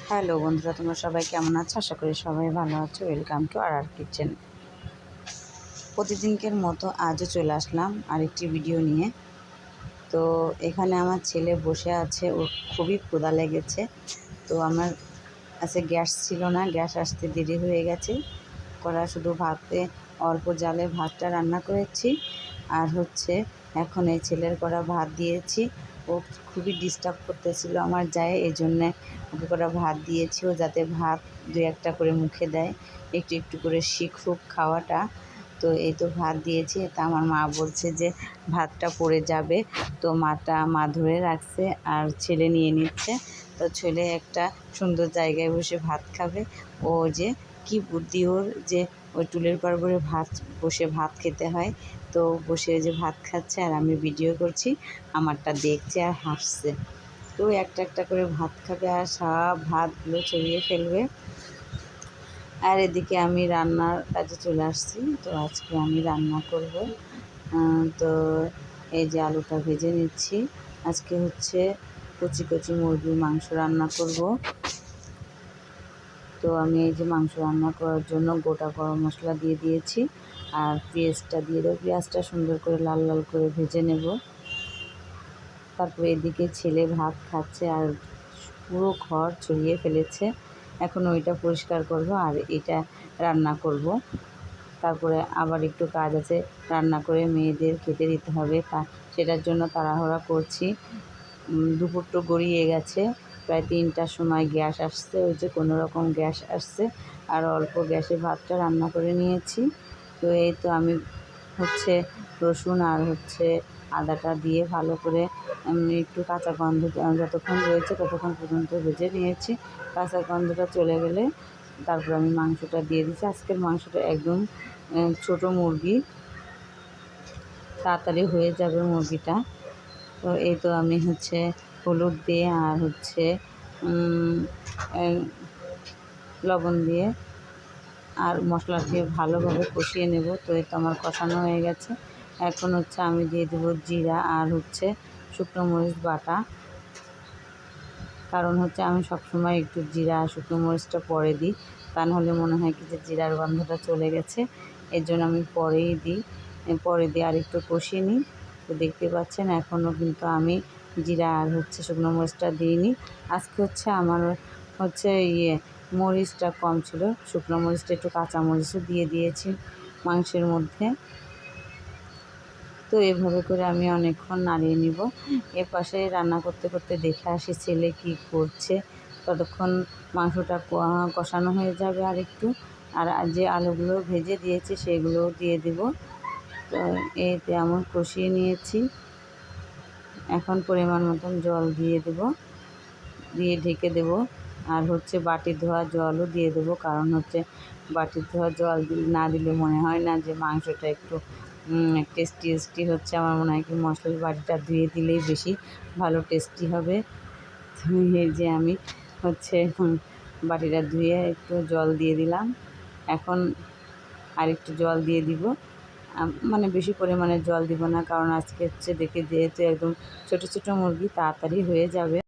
Hello বন্ধুরা, তোমরা সবাই কেমন আছো? আশা করি সবাই ভালো আছো। Welcome to our kitchen. প্রতিদিনকের মতো আজও চলে আসলাম আরেকটি ভিডিও নিয়ে। তো এখানে আমার ছেলে বসে আছে, ওর খুবই ক্ষুধা লেগেছে। তো আমার কাছে গ্যাস ছিল না, গ্যাস আসতে দেরি হয়ে গেছে। শুধু ভাতে অল্প জালে ভাতটা রান্না করেছি। আর এখন এই ছেলের করা ভাত দিয়েছি। ও খুবই ডিস্টার্ব করতেছিল আমার যায়, এই জন্যে ওকে করা ভাত দিয়েছি, ও যাতে ভাত দু একটা করে মুখে দেয়, একটু একটু করে শিখুক খাওয়াটা। তো এই তো ভাত দিয়েছি। তা আমার মা বলছে যে ভাতটা পড়ে যাবে, তো মা ধরে রাখছে আর ছেলে নিয়ে নিচ্ছে। তো ছেলে একটা সুন্দর জায়গায় বসে ভাত খাবে। ও যে কি বুদ্ধি ওর, যে ওই টুলের পর বসে ভাত খেতে হয়। তো বসে যে ভাত খাচ্ছে আর আমি ভিডিও করছি, আমারটা দেখছে আর হাসছে। তো একটা একটা করে ভাত খাবে আর সব ভাতগুলো ছড়িয়ে ফেলবে। আর এদিকে আমি রান্নার কাজে চলে আসছি। তো আজকে আমি রান্না করব। তো এই যে আলুটা ভেজে নিচ্ছি। আজকে কচি কচি মুরগির মাংস রান্না করব। তো আমি এই যে মাংস রান্না করার জন্য গোটা গরম মশলা দিয়ে দিয়েছি আর পেঁয়াজটা দিয়ে দেবো। পেঁয়াজটা সুন্দর করে লাল লাল করে ভেজে নেব। তারপরে এদিকে ছেলে ভাত খাচ্ছে আর পুরো ঘর ছড়িয়ে ফেলেছে। এখন ওইটা পরিষ্কার করব আর এটা রান্না করব। তারপরে আবার একটু কাজ আছে, রান্না করে মেয়েদের খেতে দিতে হবে, সেটার জন্য তাড়াহুড়া করছি। দুপুর তো গড়িয়ে গেছে, প্রায় 3টার সময় গ্যাস আসছে, ওই যে কোনো রকম গ্যাস আসছে আর অল্প গ্যাসে ভাতটা রান্না করে নিয়েছি। তো এই তো আমি রসুন আর আদাটা দিয়ে ভালো করে আমি একটু কাঁচা গন্ধ যতক্ষণ রয়েছে ততক্ষণ পর্যন্ত ভেজে নিয়েছি। কাঁচা গন্ধটা চলে গেলে তারপর আমি মাংসটা দিয়ে দিচ্ছি। আজকের মাংসটা একদম ছোটো মুরগি, তাড়াতাড়ি হয়ে যাবে মুরগিটা। তো এই তো আমি হলুদ দিয়ে আর লবণ দিয়ে আর মশলা দিয়ে ভালোভাবে কষিয়ে নেব। তো এই তো আমার কষানো হয়ে গেছে। এখন আমি দিয়ে দেবো জিরা আর শুকনো মরিচ বাটা। কারণ আমি সবসময় একটু জিরা আর শুকনো মরিচটা পরে দিই, তা নাহলে মনে হয় কি যে জিরার গন্ধটা চলে গেছে। এর জন্য আমি পরে দিয়ে আর একটু কষিয়ে নিই। তো দেখতে পাচ্ছেন এখনও কিন্তু আমি জিরা আর শুকনো মরিচটা দিইনি। আজকে আমার মরিচটা কম ছিল, শুকনো মরিচটা একটু কাঁচা মরিচও দিয়ে দিয়েছি মাংসের মধ্যে। তো এভাবে করে আমি অনেকক্ষণ নাড়িয়ে নিব। এর পাশে রান্না করতে করতে দেখে আসি ছেলে কী করছে। ততক্ষণ মাংসটা কষানো হয়ে যাবে আর একটু। আর যে আলুগুলো ভেজে দিয়েছি সেগুলোও দিয়ে দেব। তো এতে আমি কষিয়ে নিয়েছি। এখন পরিমাণ মতন জল দিয়ে দেব, দিয়ে ঢেকে দেব। আর বাটি ধোয়া জলও দিয়ে দেবো, কারণ বাটি ধোয়া জল না দিলে মনে হয় না যে মাংসটা একটু টেস্টি আমার মনে হয় কি মশলার বাটিটা ধুয়ে দিলেই বেশি ভালো টেস্টি হবে। তো এই যে আমি বাটিটা ধুয়ে একটু জল দিয়ে দিলাম। এখন আর একটু জল দিয়ে দিব, মানে বেশি পরিমাণে জল দিব না, কারণ আজকে যেহেতু একদম ছোটো ছোটো মুরগি তাড়াতাড়ি হয়ে যাবে।